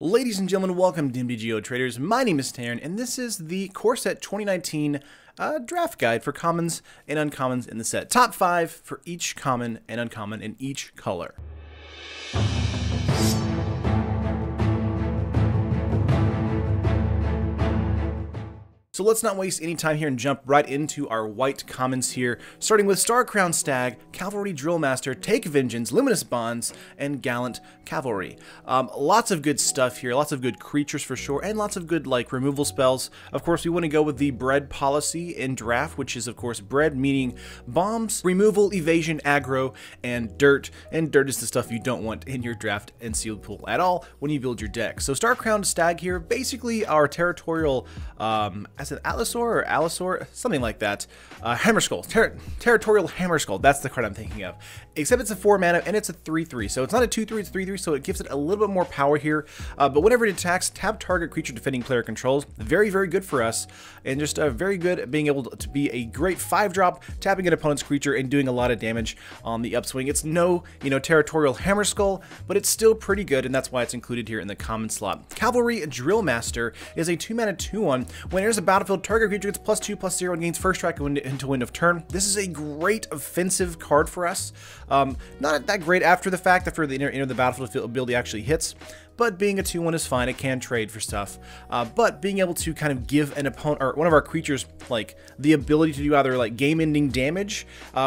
Ladies and gentlemen, welcome to MTGO Traders. My name is Taryn, and this is the Core Set 2019 draft guide for commons and uncommons in the set. Top 5 for each common and uncommon in each color. So let's not waste any time here and jump right into our white commons here, starting with Star-Crowned Stag, Cavalry Drillmaster, Take Vengeance, Luminous Bonds, and Gallant Cavalry. Lots of good stuff here, lots of good creatures for sure, and lots of good like removal spells. Of course, we want to go with the bread policy in draft, which is of course bread meaning bombs, removal, evasion, aggro, and dirt. And dirt is the stuff you don't want in your draft and sealed pool at all when you build your deck. So Star-Crowned Stag here, basically our territorial as an Allosaur or Allosaur, something like that. Hammerskull, Territorial Hammerskull, that's the card I'm thinking of. Except it's a 4 mana and it's a 3/3, so it's not a 2/3, it's 3/3, so it gives it a little bit more power here. But whenever it attacks, tap target creature defending player controls. Very, very good for us, and just very good at being able to be a great 5-drop, tapping an opponent's creature and doing a lot of damage on the upswing. It's no, Territorial Hammerskull, but it's still pretty good, and that's why it's included here in the common slot. Cavalry Drillmaster is a 2 mana 2/1. When there's a battlefield, target creature gets +2/+0 and gains first strike into end of turn. This is a great offensive card for us. Not that great after the fact, after the enter the battlefield ability actually hits. But being a 2/1 is fine, it can trade for stuff. But being able to kind of give an opponent, or one of our creatures, like the ability to do either like game-ending damage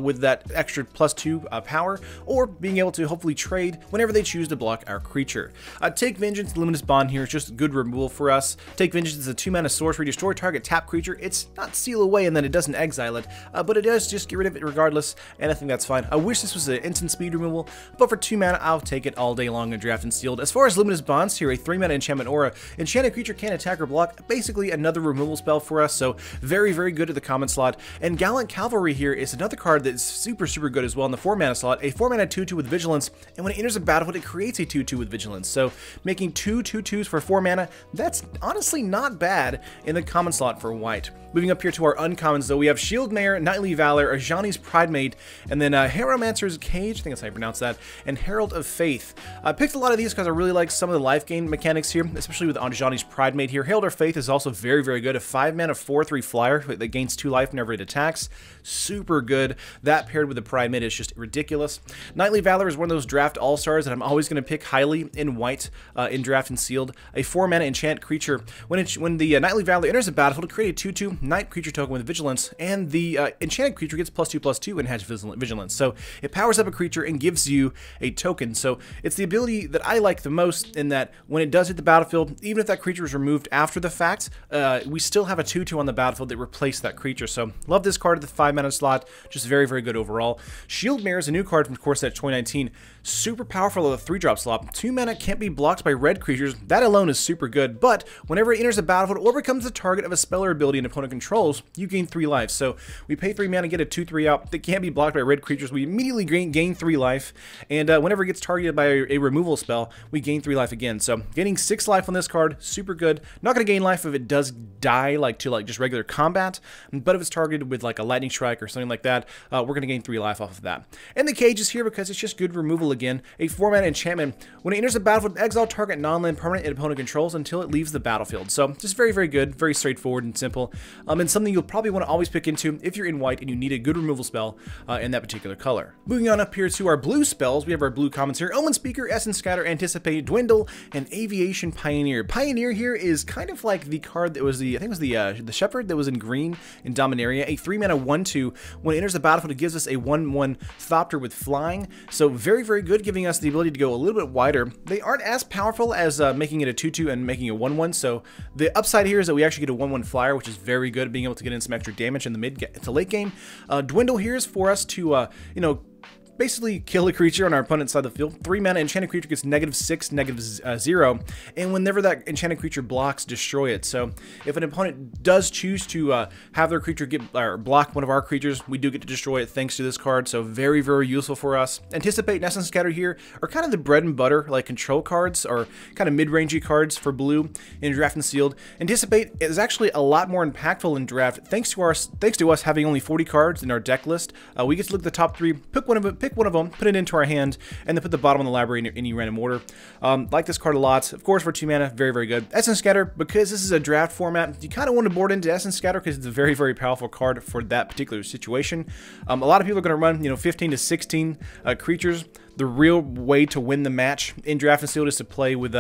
with that extra +2 power, or being able to hopefully trade whenever they choose to block our creature. Take Vengeance, Luminous Bond here is just good removal for us. Take Vengeance is a 2 mana sorcery, destroy target tap creature. It's not seal away and then it doesn't exile it, but it does just get rid of it regardless, and I think that's fine. I wish this was an instant speed removal, but for 2 mana, I'll take it all day long in draft and sealed. As far as Luminous Bonds here, a 3 mana enchantment aura. Enchanted creature can't attack or block, basically another removal spell for us, so very, very good at the common slot. And Gallant Cavalry here is another card that's super, super good as well in the 4 mana slot. A 4 mana 2/2 with Vigilance, and when it enters a battlefield, it creates a 2/2 with Vigilance. So making 2 2/2s for 4 mana, that's honestly not bad in the common slot for white. Moving up here to our uncommons though, we have Shieldmare, Knightly Valor, Ajani's Pridemate, and then Harrowmancer's Cage, I think that's how you pronounce that, and Herald of Faith. I picked a lot of these because I really like some of the life gain mechanics here, especially with Ajani's Pridemate here. Herald of Faith is also very, very good. A 5 mana 4/3 flyer that gains 2 life whenever it attacks. Super good. That paired with the Pridemate is just ridiculous. Knightly Valor is one of those draft all-stars that I'm always going to pick highly in white in draft and sealed. A 4 mana enchant creature. When the Knightly Valor enters a battlefield, to create a 2/2 Knight creature token with Vigilance, and the enchanted creature gets +2/+2 and has Vigilance. So it powers up a creature and gives you a token. So it's the ability that I like the most, in that when it does hit the battlefield, even if that creature is removed after the fact, we still have a 2/2 on the battlefield that replace that creature. So love this card at the 5 mana slot, just very, very good overall. Shieldmare is a new card from Core Set 2019. Super powerful at the 3-drop slot. 2 mana can't be blocked by red creatures. That alone is super good, but whenever it enters a battlefield or becomes the target of a spell or ability an opponent controls, you gain 3 life. So we pay 3 mana, get a 2/3 out that can't be blocked by red creatures. We immediately gain 3 life, and whenever it gets targeted by a removal spell, we gain 3 life again. So gaining 6 life on this card, super good. Not going to gain life if it does die to just regular combat, but if it's targeted with like a lightning strike or something like that, we're going to gain 3 life off of that. And the Cage is here because it's just good removal again. A 4 mana enchantment. When it enters the battlefield, exile target non-land permanent and opponent controls until it leaves the battlefield. So just very, very good, very straightforward and simple, and something you'll probably want to always pick into if you're in white and you need a good removal spell in that particular color. Moving on up here to our blue spells, we have our blue commons here: Omen Speaker, Essence Scatter, Anticipate, Dwindle, and Aviation Pioneer. Pioneer here is kind of like the card that was I think it was the Shepherd that was in green in Dominaria. A 3 mana 1/2. When it enters the battlefield, it gives us a 1/1 Thopter with flying. So very, very good, giving us the ability to go a little bit wider. They aren't as powerful as making it a 2/2 and making a 1/1. So the upside here is that we actually get a 1/1 flyer, which is very good, being able to get in some extra damage in the mid to late game. Dwindle here is for us to basically kill a creature on our opponent's side of the field. 3 mana enchanted creature gets -6, -0, and whenever that enchanted creature blocks, destroy it. So if an opponent does choose to have their creature block one of our creatures, we do get to destroy it thanks to this card. So very, very useful for us. Anticipate and Essence Scatter here are kind of the bread and butter like control cards, or kind of mid-rangey cards for blue in draft and sealed. Anticipate is actually a lot more impactful in draft thanks to us having only 40 cards in our deck list. We get to look at the top 3, pick pick one of them, put it into our hand, and then put the bottom of the library in any random order. Like this card a lot. Of course, for 2 mana, very, very good. Essence Scatter, because this is a draft format, you kind of want to board into Essence Scatter because it's a very, very powerful card for that particular situation. A lot of people are going to run, 15 to 16 creatures. The real way to win the match in Draft and Sealed is to play with,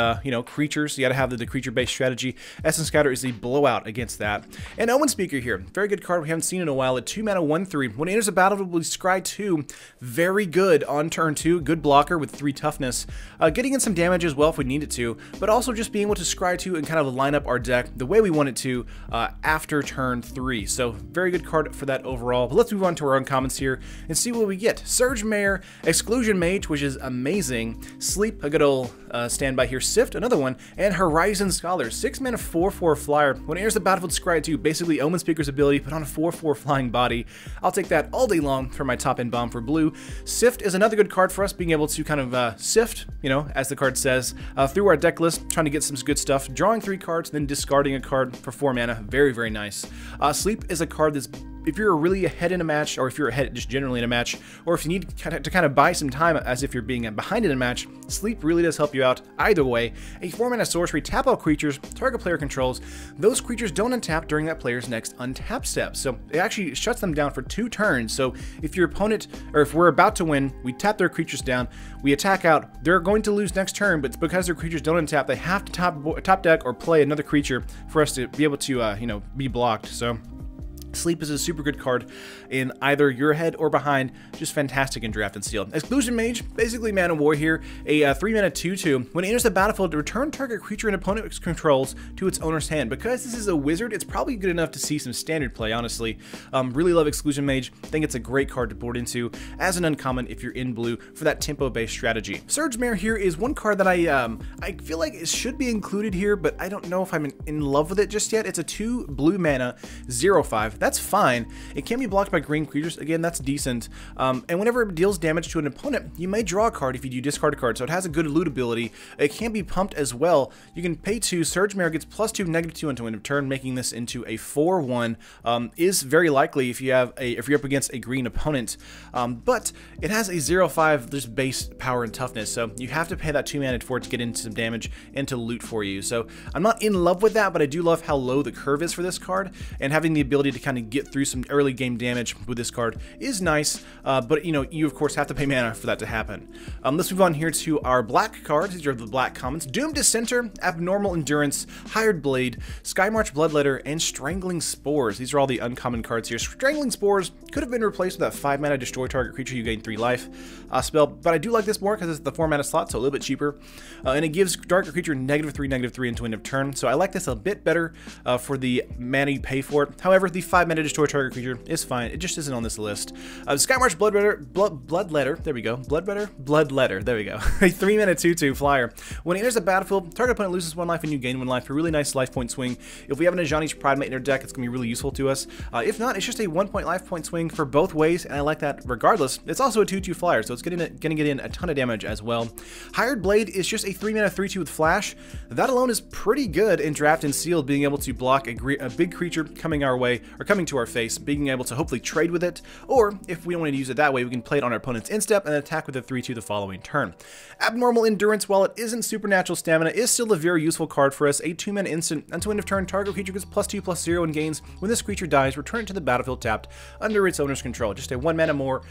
creatures. You got to have the creature-based strategy. Essence Scatter is the blowout against that. And Omen Speaker here. Very good card we haven't seen in a while. At 2 mana, 1/3. When it enters the battle, it will scry 2. Very good on turn 2. Good blocker with 3 toughness. Getting in some damage as well if we need it to. But also just being able to scry 2 and kind of line up our deck the way we want it to after turn 3. So very good card for that overall. But let's move on to our uncommons here and see what we get. Surge Mare, Exclusion Mage, which is amazing. Sleep, a good old standby here. Sift, another one. And Horizon Scholar, 6 mana, 4/4 flyer. When it enters the battlefield, scry 2. Basically, Omen Speaker's ability, put on a 4/4 flying body. I'll take that all day long for my top end bomb for blue. Sift is another good card for us, being able to kind of sift, as the card says, through our deck list, trying to get some good stuff. Drawing 3 cards, then discarding a card for 4 mana. Very, very nice. Sleep is a card that's, if you're really ahead in a match, or if you're ahead just generally in a match, or if you need to kind of buy some time as if you're being behind in a match, Sleep really does help you out either way. A 4 mana sorcery, tap all creatures, target player controls. Those creatures don't untap during that player's next untap step, so it actually shuts them down for 2 turns. So if your opponent, or if we're about to win, we tap their creatures down, we attack out, they're going to lose next turn, but it's because their creatures don't untap, they have to top deck or play another creature for us to be able to, be blocked. So Sleep is a super good card in either you're ahead or behind. Just fantastic in Draft and Sealed. Exclusion Mage, basically Man of War here. A 3 mana 2/2. When it enters the battlefield, return target creature and opponent controls to its owner's hand. Because this is a wizard, it's probably good enough to see some standard play, honestly. Really love Exclusion Mage. Think it's a great card to board into as an uncommon if you're in blue for that tempo-based strategy. Surge Mare here is one card that I feel like it should be included here, but I don't know if I'm in love with it just yet. It's a 2 blue mana 0/5. That's fine. It can be blocked by green creatures. Again, that's decent. And whenever it deals damage to an opponent, you may draw a card if you do discard a card, so it has a good loot ability. It can be pumped as well. You can pay 2. Surge Mare gets +2, -2 until end of turn, making this into a 4/1. Is very likely if you're up against a green opponent. But it has a 0/5 just base power and toughness, so you have to pay that 2 mana for it to get into some damage and to loot for you. So I'm not in love with that, but I do love how low the curve is for this card, and having the ability to kind of get through some early game damage with this card is nice, but you of course have to pay mana for that to happen. Let's move on here to our black cards. These are the black commons. Doomed Dissenter, Abnormal Endurance, Hired Blade, Skymarch Bloodletter, and Strangling Spores. These are all the uncommon cards here. Strangling Spores could have been replaced with that 5 mana destroy target creature, you gain 3 life spell, but I do like this more because it's the 4 mana slot, so a little bit cheaper, and it gives target creature -3, -3 into end of turn, so I like this a bit better for the mana you pay for it. However, the 5 mana destroy target creature is fine. It just isn't on this list. Skymarch Bloodletter, there we go. Bloodletter, there we go. A 3 mana 2/2 flyer. When it enters the battlefield, target opponent loses 1 life and you gain 1 life. A really nice life point swing. If we have an Ajani's Pridemate in our deck, it's going to be really useful to us. If not, it's just a 1-point life point swing for both ways, and I like that regardless. It's also a 2/2 flyer, so it's going to get in a ton of damage as well. Hired Blade is just a 3 mana 3/2 with flash. That alone is pretty good in Draft and Sealed, being able to block a big creature coming our way, or coming to our face, being able to hopefully trade with it, or if we don't want to use it that way, we can play it on our opponent's instep and attack with a 3/2 the following turn. Abnormal Endurance, while it isn't supernatural stamina, is still a very useful card for us. A 2 mana instant. Until end of turn, target creature gets +2/+0 and gains. When this creature dies, return it to the battlefield tapped under its owner's control. Just a 1 mana more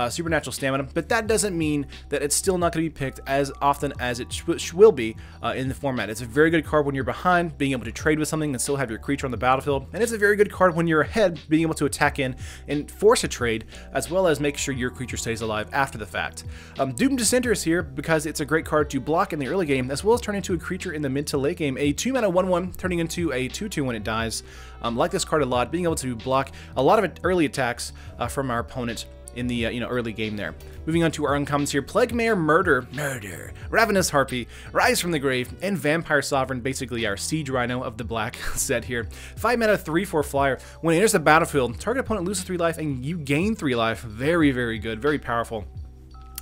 supernatural stamina, but that doesn't mean that it's still not going to be picked as often as it will be in the format. It's a very good card when you're behind, being able to trade with something and still have your creature on the battlefield, and it's a very good card when you're ahead, being able to attack in and force a trade, as well as make sure your creature stays alive after the fact. Doomed Dissenter is here because it's a great card to block in the early game, as well as turn into a creature in the mid to late game. A 2 mana 1/1, turning into a 2/2 when it dies. Like this card a lot, being able to block a lot of early attacks from our opponent in the early game there. Moving on to our uncommons here: Plague Mare, Murder, Ravenous Harpy, Rise from the Grave, and Vampire Sovereign, basically our Siege Rhino of the black set here. 5 mana 3/4 flyer. When it enters the battlefield, target opponent loses 3 life and you gain 3 life. Very, very good, very powerful.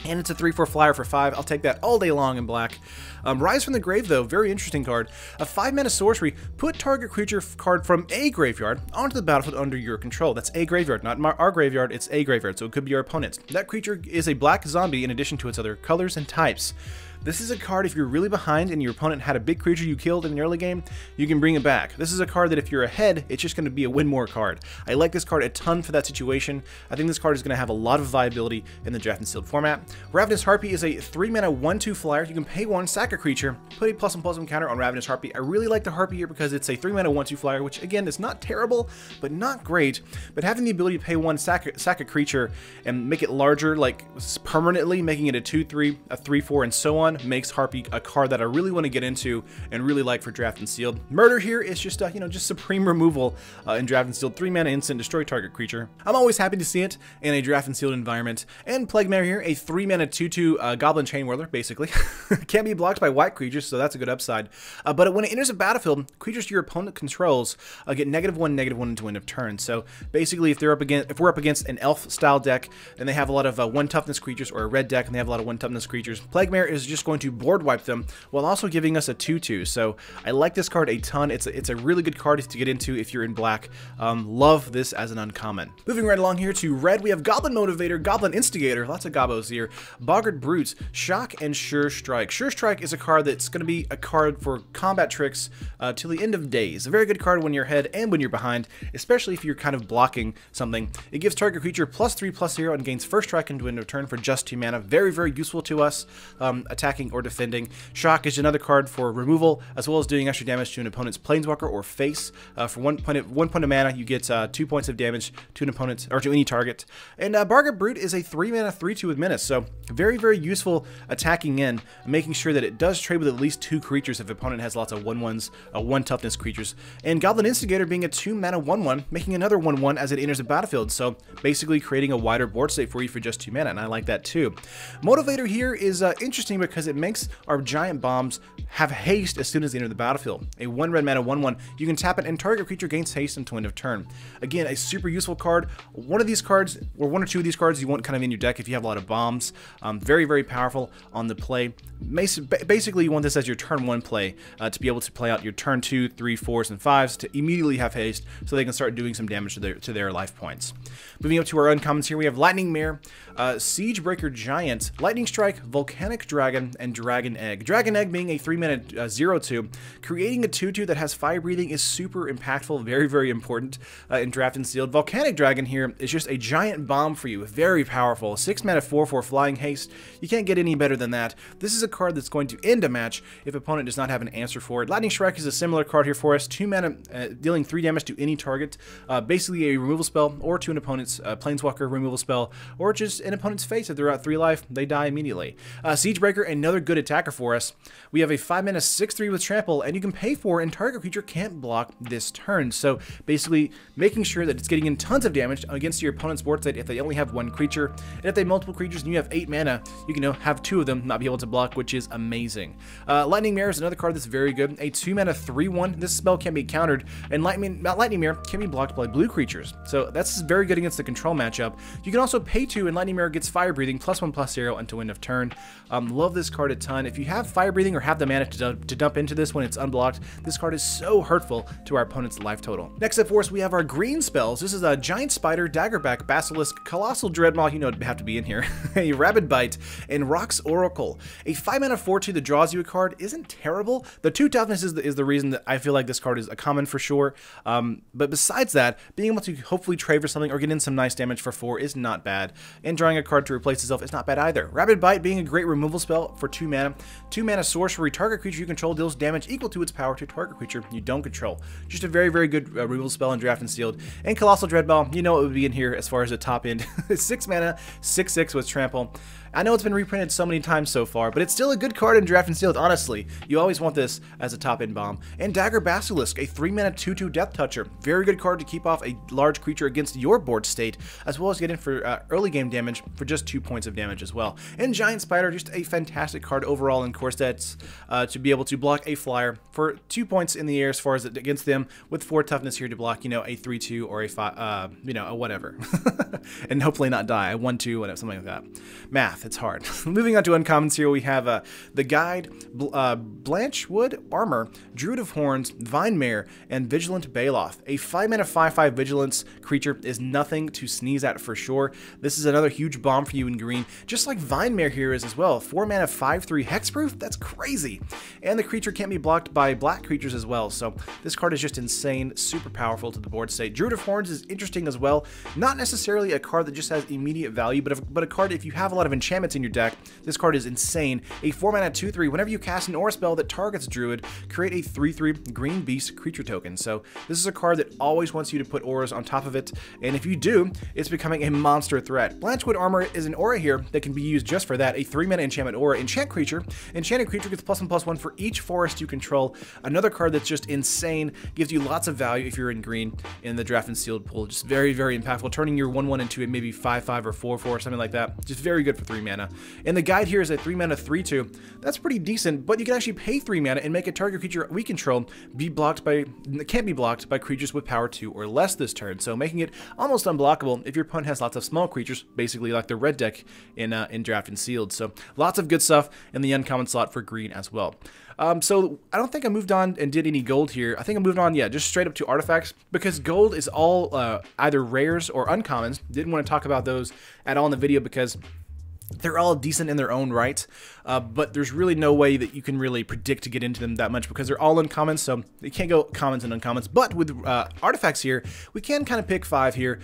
And it's a 3/4 flyer for 5. I'll take that all day long in black. Rise from the Grave, though, very interesting card. A 5-mana sorcery. Put target creature card from a graveyard onto the battlefield under your control. That's a graveyard, not our graveyard. It's a graveyard, so it could be your opponent's. That creature is a black zombie in addition to its other colors and types. This is a card if you're really behind and your opponent had a big creature you killed in the early game, you can bring it back. This is a card that if you're ahead, it's just going to be a win more card. I like this card a ton for that situation. I think this card is going to have a lot of viability in the draft and sealed format. Ravenous Harpy is a 3-mana 1/2 flyer. You can pay 1, sack a creature, put a +1/+1 counter on Ravenous Harpy. I really like the Harpy here because it's a 3-mana 1/2 flyer, which again is not terrible, but not great. But having the ability to pay 1, sack a creature, and make it larger, like permanently, making it a 2/3, a 3/4, and so on, makes Harpy a card that I really want to get into and really like for draft and sealed. Murder here is just just supreme removal in draft and sealed. 3-mana instant, destroy target creature. I'm always happy to see it in a draft and sealed environment. And Plague Mare here, a 3-mana 2/2 Goblin Chain Whirler, basically. Can't be blocked by white creatures, so that's a good upside. But when it enters a battlefield, creatures your opponent controls get -1/-1 until end of turn. So basically, if we're up against an elf style deck and they have a lot of 1 toughness creatures, or a red deck and they have a lot of 1 toughness creatures, Plague Mare is just going to board wipe them while also giving us a 2/2. So I like this card a ton. It's a really good card to get into if you're in black. Love this as an uncommon. Moving right along here to red, we have Goblin Motivator, Goblin Instigator, lots of gobos here, Boggart Brutes, Shock, and Sure Strike. Sure Strike is a card that's going to be a card for combat tricks till the end of days. A very good card when you're ahead and when you're behind, especially if you're kind of blocking something. It gives target creature +3/+0 and gains first strike into end of turn for just 2 mana. Very, very useful to us, attacking or defending. Shock is another card for removal, as well as doing extra damage to an opponent's planeswalker or face. For 1 point of mana, you get 2 points of damage to an opponent, or to any target. And Boggart Brute is a 3-mana 3/2 with menace, so very, very useful attacking in, making sure that it does trade with at least 2 creatures if the opponent has lots of 1/1s, 1 toughness creatures. And Goblin Instigator being a 2-mana 1/1, making another 1/1 as it enters the battlefield, so basically creating a wider board state for you for just 2 mana, and I like that too. Motivator here is interesting because it makes our giant bombs have haste as soon as they enter the battlefield. A 1 red mana 1/1, you can tap it and target creature gains haste until end of turn. Again, a super useful card. One of these cards, or 1 or 2 of these cards, you want kind of in your deck if you have a lot of bombs. Very, very powerful on the play. Basically, you want this as your turn 1 play to be able to play out your turn 2, 3, 4s, and 5s to immediately have haste so they can start doing some damage to their life points. Moving up to our uncommons here, we have Lightning Mare, Siegebreaker Giant, Lightning Strike, Volcanic Dragon, and Dragon Egg. Dragon Egg being a 3-mana 0/2, creating a 2/2 that has fire breathing is super impactful, very, very important in draft and sealed. Volcanic Dragon here is just a giant bomb for you, very powerful. 6-mana 4/4 flying haste. You can't get any better than that. This is a card that's going to end a match if opponent does not have an answer for it. Lightning Strike is a similar card here for us. 2 mana, dealing 3 damage to any target. Basically a removal spell, or to an opponent's planeswalker removal spell, or just an opponent's face. If they're at 3 life, they die immediately. Siegebreaker, another good attacker for us. We have a 5-mana 6/3 with trample, and you can pay for, and target creature can't block this turn. So basically making sure that it's getting in tons of damage against your opponent's board state if they only have 1 creature. And if they have multiple creatures and you have 8 mana, you can have 2 of them not be able to block, which is amazing. Lightning Mare is another card that's very good. A 2-mana 3/1. This spell can be countered, and Lightning Mare can be blocked by blue creatures. So that's very good against the control matchup. You can also pay 2, and Lightning Mare gets fire breathing, +1/+0 until end of turn. Love this card a ton. If you have fire breathing or have the mana to dump into this when it's unblocked, this card is so hurtful to our opponent's life total. Next up for us, we have our green spells. This is a Giant Spider, Daggerback, Basilisk, Colossal Dreadmaw, you know it'd have to be in here, a Rabid Bite, and Rock's Oracle. A 5-mana 4/2 that draws you a card isn't terrible. The 2 toughness is the reason that I feel like this card is a common for sure. But besides that, being able to hopefully trade for something or get in some nice damage for 4 is not bad. And drawing a card to replace itself is not bad either. Rabid Bite being a great removal spell for 2 mana. 2-mana sorcery, target creature you control deals damage equal to its power to target creature you don't control. Just a very, very good removal spell in draft and sealed. And Colossal Dreadmaw, you know it would be in here as far as the top end. 6 mana, 6/6 with trample. I know it's been reprinted so many times so far, but it's still a good card in draft and sealed, honestly. You always want this as a top-end bomb. And Dagger Basilisk, a 3-mana 2/2 Death Toucher. Very good card to keep off a large creature against your board state, as well as get in for early game damage for just 2 points of damage as well. And Giant Spider, just a fantastic fantastic card overall in core sets to be able to block a flyer for 2 points in the air as far as against them, with 4 toughness here to block, you know, a 3/2 or a 5, you know, a whatever. And hopefully not die, a 1/2, whatever, something like that. Math, it's hard. Moving on to uncommons here, we have the Guide, Blanchwood Armor, Druid of Horns, Vine Mare, and Vigilant Baloth. A 5-mana 5/5 Vigilance creature is nothing to sneeze at for sure. This is another huge bomb for you in green, just like Vine Mare here is as well. 4-mana 5/3 Hexproof? That's crazy. And the creature can't be blocked by black creatures as well, so this card is just insane, super powerful to the board state. Druid of Horns is interesting as well. Not necessarily a card that just has immediate value, but a card if you have a lot of enchantments in your deck, this card is insane. A 4-mana 2/3, whenever you cast an aura spell that targets Druid, create a 3/3 green beast creature token. So this is a card that always wants you to put auras on top of it, and if you do, it's becoming a monster threat. Blanchwood Armor is an aura here that can be used just for that. A 3-mana enchantment aura. Enchant creature. Enchanted creature gets +1/+1 for each forest you control. Another card that's just insane, gives you lots of value if you're in green in the draft and sealed pool. Just very, very impactful, turning your 1/1 into a maybe 5/5 or 4/4, something like that. Just very good for 3 mana. And the Guide here is a 3-mana 3/2. That's pretty decent, but you can actually pay 3 mana and make a target creature we control can't be blocked by creatures with power 2 or less this turn, so making it almost unblockable if your opponent has lots of small creatures, basically like the red deck in draft and sealed. So lots of good stuff in the uncommon slot for green as well. So I don't think I moved on and did any gold here. I think I moved on, yeah, just straight up to artifacts, because gold is all either rares or uncommons. Didn't want to talk about those at all in the video because they're all decent in their own right, but there's really no way that you can really predict to get into them that much because they're all uncommons, so you can't go commons and uncommons. But with artifacts here, we can kind of pick 5 here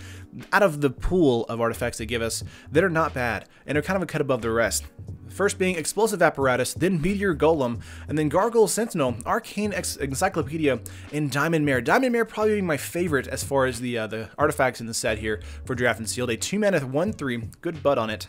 out of the pool of artifacts they give us that are not bad and are kind of a cut above the rest. First being Explosive Apparatus, then Meteor Golem, and then Gargoyle Sentinel, Arcane Encyclopedia, and Diamond Mare. Diamond Mare probably being my favorite as far as the artifacts in the set here for draft and sealed. A 2-mana 1/3, good butt on it.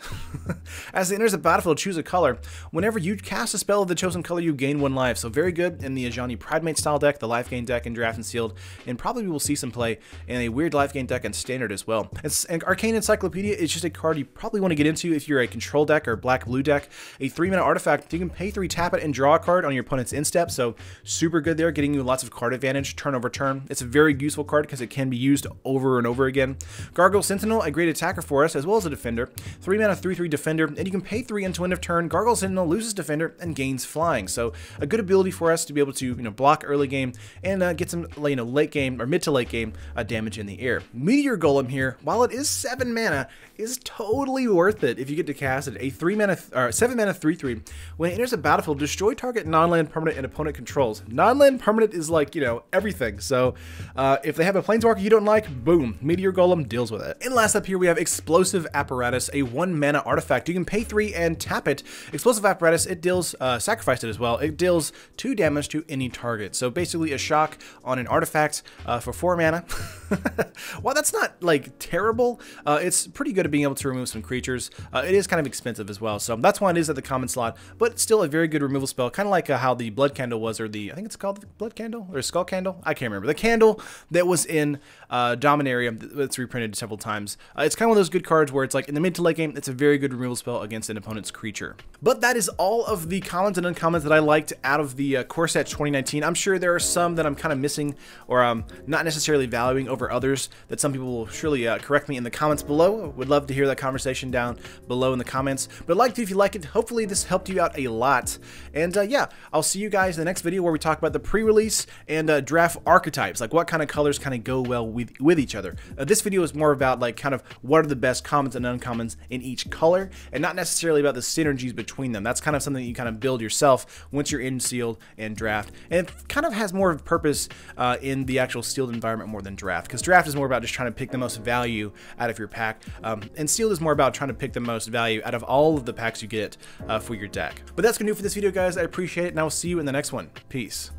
As it enters the battlefield, choose a color. Whenever you cast a spell of the chosen color, you gain 1 life. So very good in the Ajani Pridemate style deck, the life gain deck in draft and sealed, and probably we will see some play in a weird life gain deck in standard as well. And Arcane Encyclopedia is just a card you probably want to get into if you're a control deck or black-blue deck. A 3-mana artifact, you can pay 3, tap it, and draw a card on your opponent's instep, so super good there, getting you lots of card advantage turn over turn. It's a very useful card because it can be used over and over again. Gargoyle Sentinel, a great attacker for us, as well as a defender. 3-mana 3/3 defender, and you can pay 3 until end of turn. Gargoyle Sentinel loses defender and gains flying, so a good ability for us to be able to, block early game and get some, late game or mid to late game damage in the air. Meteor Golem here, while it is 7 mana, is totally worth it if you get to cast it. A 7-mana 3/3. When it enters a battlefield, destroy target non-land permanent and opponent controls. Non-land permanent is like, everything. So if they have a planeswalker you don't like, boom, Meteor Golem deals with it. And last up here we have Explosive Apparatus, a 1-mana artifact. You can pay 3 and tap it. Explosive Apparatus, it deals, sacrifice it as well. It deals 2 damage to any target. So basically a shock on an artifact for 4 mana. While that's not terrible, it's pretty good at being able to remove some creatures. It is kind of expensive as well, so that's why it is at the common slot, but still a very good removal spell, kind of like how the Blood Candle was, or I think it's called the Blood Candle or Skull Candle, I can't remember. The candle that was in Dominaria that's reprinted several times. It's kind of one of those good cards where it's like in the mid to late game, it's a very good removal spell against an opponent's creature. But that is all of the commons and uncommons that I liked out of the core set 2019. I'm sure there are some that I'm kind of missing or not necessarily valuing over others that some people will surely correct me in the comments below. Would love to hear that conversation down below in the comments. But like to if you like it. Hopefully this helped you out a lot. And yeah, I'll see you guys in the next video where we talk about the pre-release and draft archetypes, like what kind of colors kind of go well with each other. This video is more about kind of what are the best commons and uncommons in each color, and not necessarily about the synergies between them. That's kind of something that you kind of build yourself once you're in sealed and draft. And it kind of has more of purpose in the actual sealed environment more than draft, because draft is more about just trying to pick the most value out of your pack, and sealed is more about trying to pick the most value out of all of the packs you get for your deck. But that's gonna do it for this video, guys. I appreciate it, and I will see you in the next one. Peace.